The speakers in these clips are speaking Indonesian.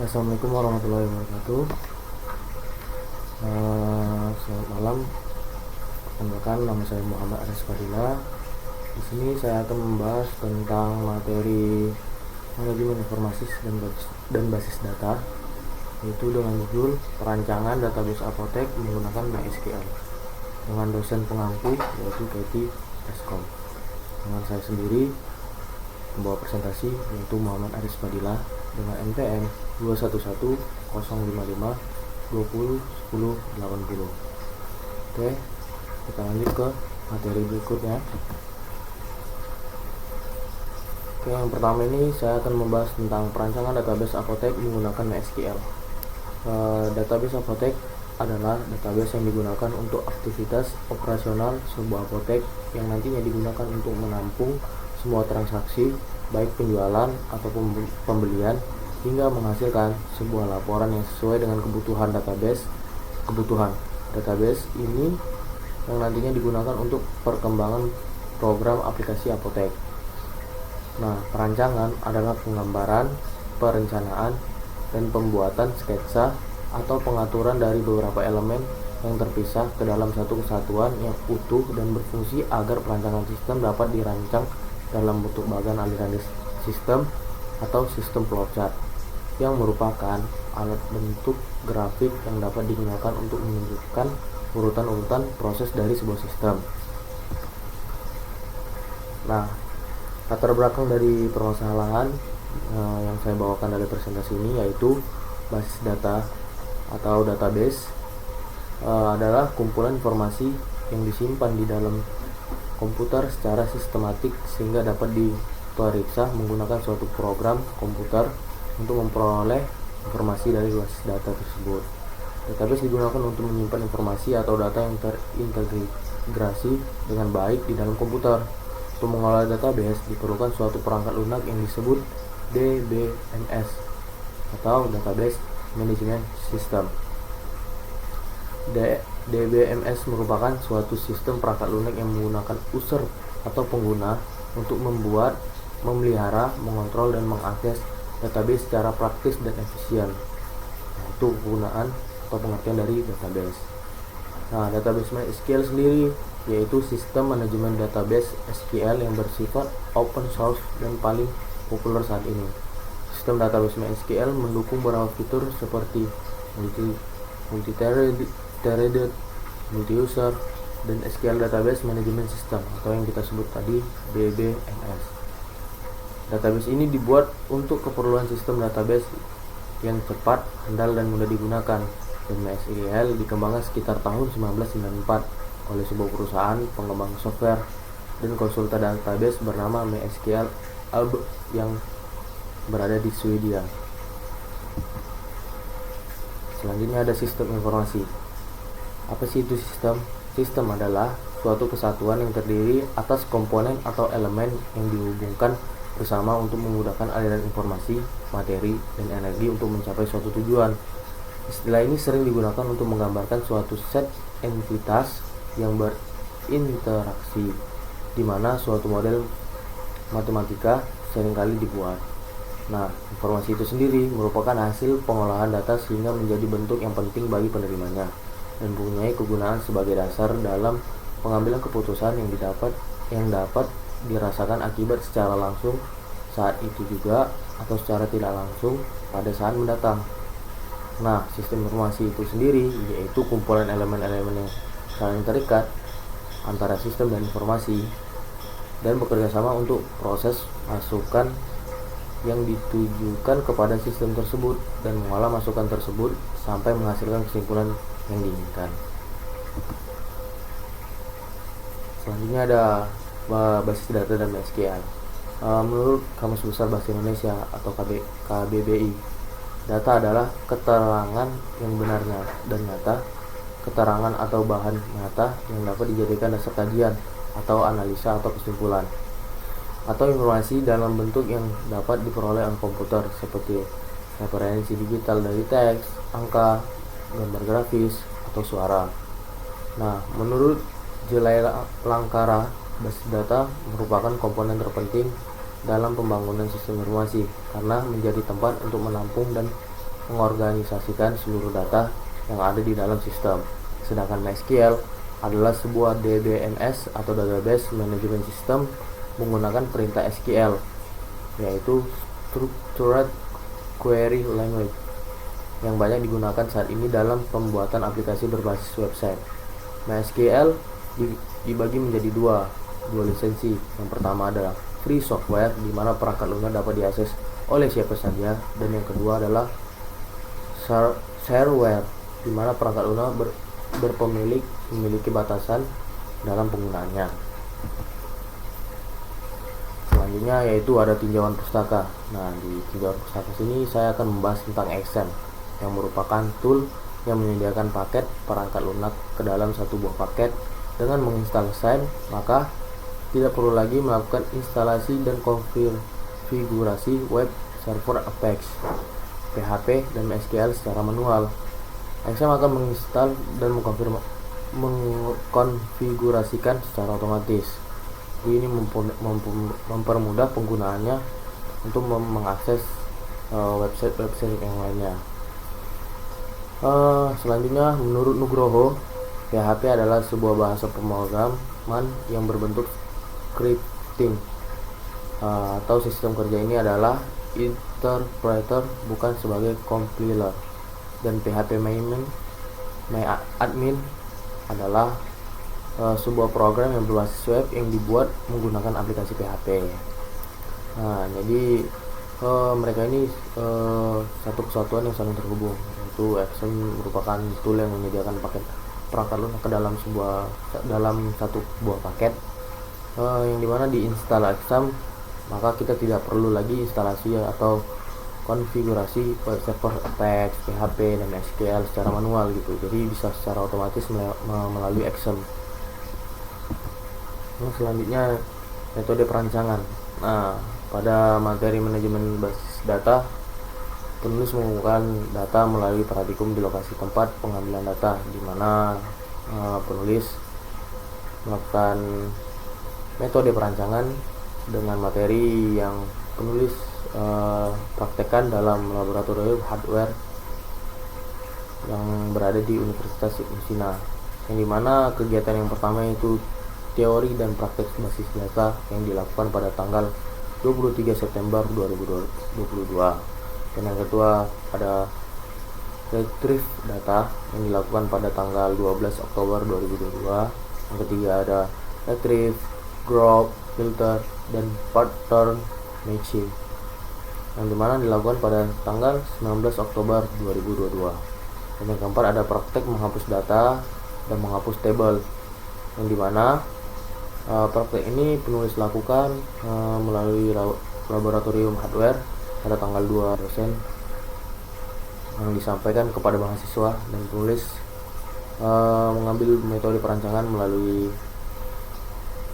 Assalamualaikum warahmatullahi wabarakatuh. Selamat malam. Perkenalkan, nama saya Muhammad Aris Fadila. Di sini saya akan membahas tentang materi manajemen informasi dan basis data, yaitu dengan judul perancangan database apotek menggunakan MySQL dengan dosen pengampu yaitu Katie Eskom. Dengan saya sendiri membawa presentasi yaitu Muhammad Aris Fadila dengan NPM 211-005-20-10-80. Oke, kita lanjut ke materi berikutnya. Oke, yang pertama ini saya akan membahas tentang perancangan database apotek menggunakan MySQL. Database apotek adalah database yang digunakan untuk aktivitas operasional sebuah apotek yang nantinya digunakan untuk menampung semua transaksi baik penjualan ataupun pembelian hingga menghasilkan sebuah laporan yang sesuai dengan kebutuhan database ini yang nantinya digunakan untuk perkembangan program aplikasi apotek. Nah, perancangan adalah penggambaran, perencanaan, dan pembuatan sketsa atau pengaturan dari beberapa elemen yang terpisah ke dalam satu kesatuan yang utuh dan berfungsi agar perancangan sistem dapat dirancang dalam bentuk bagan aliran sistem atau sistem flowchart yang merupakan alat bentuk grafik yang dapat digunakan untuk menunjukkan urutan-urutan proses dari sebuah sistem. Nah, latar belakang dari permasalahan yang saya bawakan dari presentasi ini yaitu basis data atau database adalah kumpulan informasi yang disimpan di dalam komputer secara sistematik sehingga dapat diperiksa menggunakan suatu program komputer untuk memperoleh informasi dari basis data tersebut. Database digunakan untuk menyimpan informasi atau data yang terintegrasi dengan baik di dalam komputer. Untuk mengolah database diperlukan suatu perangkat lunak yang disebut DBMS atau Database Management System. DBMS merupakan suatu sistem perangkat lunak yang menggunakan user atau pengguna untuk membuat, memelihara, mengontrol, dan mengakses database secara praktis dan efisien. Itu penggunaan atau pengertian dari database. Nah, database MySQL sendiri yaitu sistem manajemen database SQL yang bersifat open source dan paling populer saat ini. Sistem database MySQL mendukung beberapa fitur seperti multi-threaded, multi-user, dan SQL Database Management System atau yang kita sebut tadi DBMS. Database ini dibuat untuk keperluan sistem database yang cepat, handal, dan mudah digunakan. Dan MySQL dikembangkan sekitar tahun 1994 oleh sebuah perusahaan pengembang software dan konsultan database bernama MySQL AB yang berada di Swedia. Selanjutnya ada sistem informasi. Apa sih itu sistem? Sistem adalah suatu kesatuan yang terdiri atas komponen atau elemen yang dihubungkan bersama untuk memudahkan aliran informasi, materi, dan energi untuk mencapai suatu tujuan. Istilah ini sering digunakan untuk menggambarkan suatu set entitas yang berinteraksi, di mana suatu model matematika seringkali dibuat. Nah, informasi itu sendiri merupakan hasil pengolahan data sehingga menjadi bentuk yang penting bagi penerimanya dan mempunyai kegunaan sebagai dasar dalam pengambilan keputusan yang dapat dirasakan akibat secara langsung saat itu juga atau secara tidak langsung pada saat mendatang. Nah, sistem informasi itu sendiri yaitu kumpulan elemen-elemen yang saling terikat antara sistem dan informasi dan bekerja sama untuk proses masukan yang ditujukan kepada sistem tersebut dan mengolah masukan tersebut sampai menghasilkan kesimpulan yang diinginkan. Selanjutnya ada basis data dan MySQL. Menurut Kamus Besar Bahasa Indonesia atau KBBI, data adalah keterangan yang benar dan nyata, keterangan atau bahan nyata yang dapat dijadikan dasar kajian atau analisa atau kesimpulan, atau informasi dalam bentuk yang dapat diperoleh oleh komputer seperti referensi digital dari teks, angka, gambar grafis, atau suara. Nah, menurut Jelai Langkara, basis data merupakan komponen terpenting dalam pembangunan sistem informasi karena menjadi tempat untuk menampung dan mengorganisasikan seluruh data yang ada di dalam sistem. Sedangkan MySQL adalah sebuah DBMS atau Database Management System menggunakan perintah SQL, yaitu Structured Query Language, yang banyak digunakan saat ini dalam pembuatan aplikasi berbasis website. MySQL dibagi menjadi dua lisensi. Yang pertama adalah free software, di mana perangkat lunak dapat diakses oleh siapa saja, dan yang kedua adalah shareware, di mana perangkat lunak memiliki batasan dalam penggunaannya. Selanjutnya yaitu ada tinjauan pustaka. Nah, di tinjauan pustaka sini saya akan membahas tentang XAMPP, yang merupakan tool yang menyediakan paket perangkat lunak ke dalam satu buah paket. Dengan menginstal XAMPP, maka tidak perlu lagi melakukan instalasi dan konfigurasi web server Apex, PHP, dan MySQL secara manual. XAMPP akan menginstal dan mengkonfigurasikan secara otomatis. Ini mempermudah penggunaannya untuk mengakses website yang lainnya. Selanjutnya, menurut Nugroho, PHP adalah sebuah bahasa pemrograman yang berbentuk scripting, atau sistem kerja ini adalah interpreter, bukan sebagai compiler. Dan PHP MyAdmin adalah sebuah program yang berbasis web yang dibuat menggunakan aplikasi PHP. Nah, jadi mereka ini satu kesatuan yang saling terhubung. Itu XAMPP merupakan tool yang menyediakan paket perangkat lunak ke dalam satu buah paket, yang dimana diinstal XAMPP, maka kita tidak perlu lagi instalasi atau konfigurasi web server Apex, PHP, dan MySQL secara manual gitu. Jadi bisa secara otomatis melalui XAMPP. Nah, selanjutnya metode perancangan. Nah, pada materi manajemen basis data, penulis mengumpulkan data melalui paradigma di lokasi tempat pengambilan data, di mana penulis melakukan metode perancangan dengan materi yang penulis praktekkan dalam laboratorium hardware yang berada di Universitas Mesina, yang dimana kegiatan yang pertama itu teori dan praktek basis data yang dilakukan pada tanggal 23 September 2022, dan yang kedua ada retrieve data yang dilakukan pada tanggal 12 Oktober 2022. Yang ketiga ada retrieve, group, filter, dan pattern matching, yang dimana dilakukan pada tanggal 19 Oktober 2022. Dan yang keempat ada praktek menghapus data dan menghapus tabel, yang dimana praktek ini penulis lakukan melalui laboratorium hardware pada tanggal 2 dosen, yang disampaikan kepada mahasiswa, dan penulis mengambil metode perancangan melalui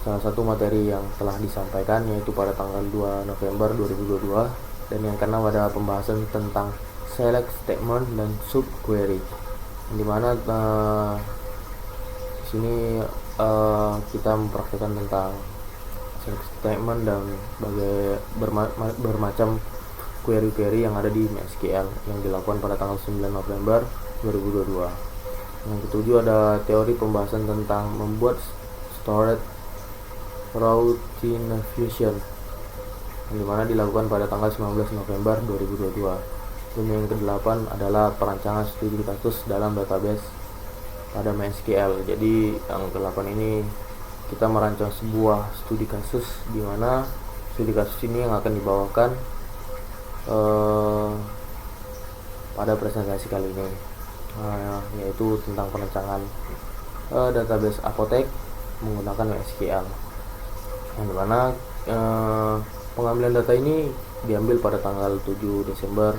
salah satu materi yang telah disampaikan, yaitu pada tanggal 2 November 2022. Dan yang keenam ada pembahasan tentang select statement dan sub query, yang dimana di sini kita mempraktikkan tentang select statement dan bermacam query-query yang ada di MySQL yang dilakukan pada tanggal 9 November 2022. Yang ketujuh ada teori pembahasan tentang membuat stored routinization, yang dimana dilakukan pada tanggal 19 November 2022. Dan yang kedelapan adalah perancangan studi kasus dalam database pada MySQL. Jadi yang ke-8 ini kita merancang sebuah studi kasus, di mana studi kasus ini yang akan dibawakan pada presentasi kali ini, yaitu tentang perancangan database apotek menggunakan MySQL, yang dimana pengambilan data ini diambil pada tanggal 7 Desember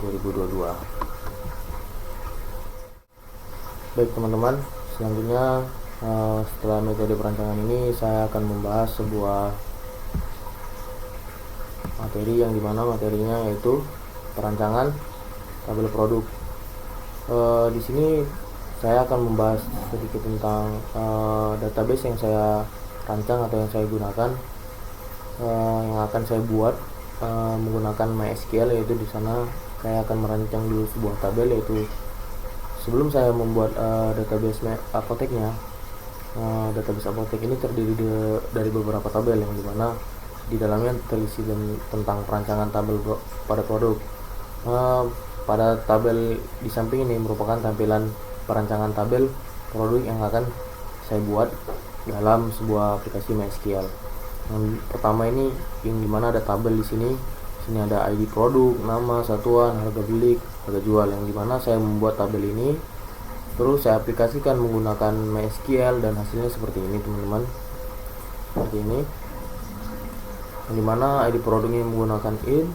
2022. Baik teman-teman, selanjutnya setelah metode perancangan ini saya akan membahas sebuah materi, yang dimana materinya yaitu perancangan tabel produk. Di sini saya akan membahas sedikit tentang database yang saya rancang atau yang saya gunakan, yang akan saya buat menggunakan MySQL, yaitu di sana saya akan merancang dulu sebuah tabel, yaitu sebelum saya membuat database apoteknya. Database apotek ini terdiri dari beberapa tabel, yang dimana di dalamnya terisi tentang perancangan tabel pada produk. Pada tabel di samping ini merupakan tampilan perancangan tabel produk yang akan saya buat dalam sebuah aplikasi MySQL. Yang pertama ini, yang dimana ada tabel di sini. Sini ada ID produk, nama, satuan, harga beli, harga jual. Yang dimana saya membuat tabel ini, terus saya aplikasikan menggunakan MySQL, dan hasilnya seperti ini teman-teman. Seperti ini. Yang dimana ID produknya menggunakan int,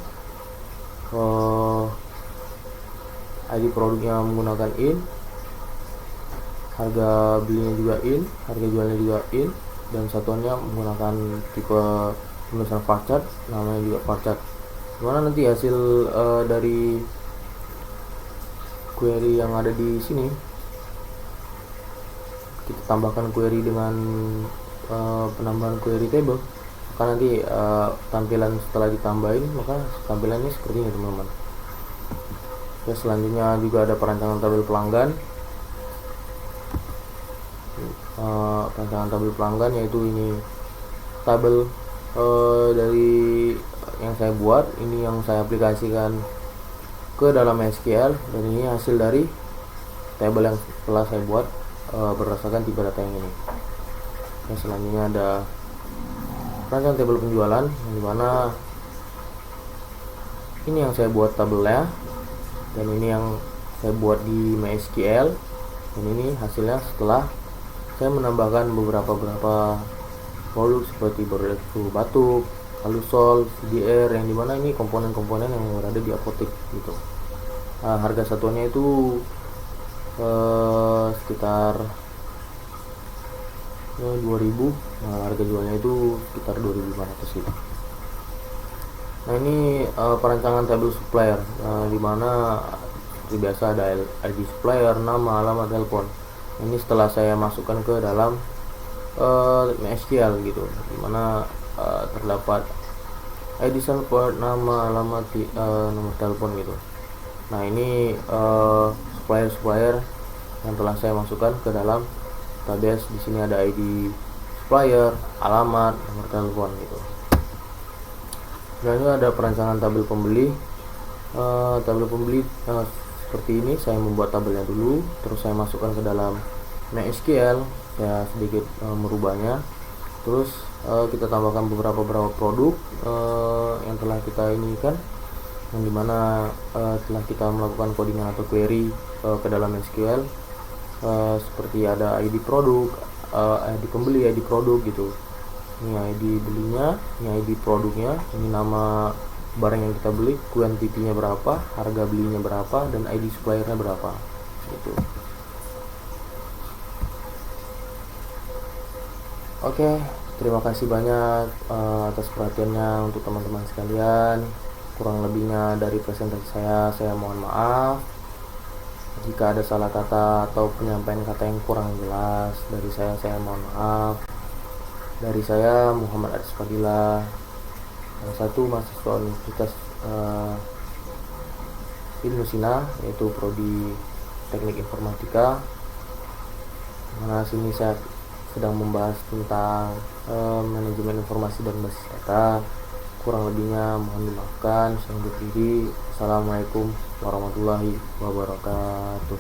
ID produknya menggunakan int, harga belinya juga int, harga jualnya juga int, dan satuannya menggunakan tipe penulisan varchar, namanya juga varchar. Dimana nanti hasil dari query yang ada di sini, kita tambahkan query dengan penambahan query table, maka nanti tampilan setelah ditambahin, maka tampilannya seperti ini teman-teman. Oke, selanjutnya juga ada perancangan tabel pelanggan. Perancangan tabel pelanggan, yaitu ini tabel dari yang saya buat, ini yang saya aplikasikan ke dalam SQL, dan ini hasil dari tabel yang telah saya buat berdasarkan tipe data yang ini. Dan selanjutnya ada perancangan tabel penjualan, yang dimana ini yang saya buat tabelnya, dan ini yang saya buat di MySQL, dan ini hasilnya setelah saya menambahkan beberapa produk seperti berlaku batuk, alusol, CDR, yang dimana ini komponen-komponen yang berada di apotek gitu. Harga satuannya itu sekitar 2000. Harga jualnya itu sekitar 2500 gitu. Nah, ini perancangan tabel supplier, dimana seperti biasa ada ID supplier, nama, alamat, telepon. Ini setelah saya masukkan ke dalam MySQL gitu, dimana terdapat ID support, nama, alamat, nomor telepon gitu. Nah, ini supplier yang telah saya masukkan ke dalam database. Di sini ada ID supplier, alamat, nomor telepon gitu. Dan ini ada perancangan tabel pembeli. Tabel pembeli seperti ini, saya membuat tabelnya dulu, terus saya masukkan ke dalam MySQL, saya sedikit merubahnya, terus kita tambahkan beberapa produk yang telah kita ini kan, yang dimana telah kita melakukan codingan atau query ke dalam SQL, seperti ada ID produk, ID pembeli, ID produk gitu. Ini ID belinya, ini ID produknya, ini nama barang yang kita beli, kuantitinya berapa, harga belinya berapa, dan ID suppliernya berapa gitu. Oke, terima kasih banyak atas perhatiannya untuk teman-teman sekalian. Kurang lebihnya dari presentasi saya mohon maaf. Jika ada salah kata atau penyampaian kata yang kurang jelas dari saya mohon maaf. Dari saya Muhammad Aris Fadila, yang satu mahasiswa Universitas Ibnu Sina, yaitu prodi Teknik Informatika. Mana sini saya sedang membahas tentang manajemen informasi dan basis data. Kurang lebihnya mohon dimaafkan. Saya undur diri. Assalamualaikum warahmatullahi wabarakatuh.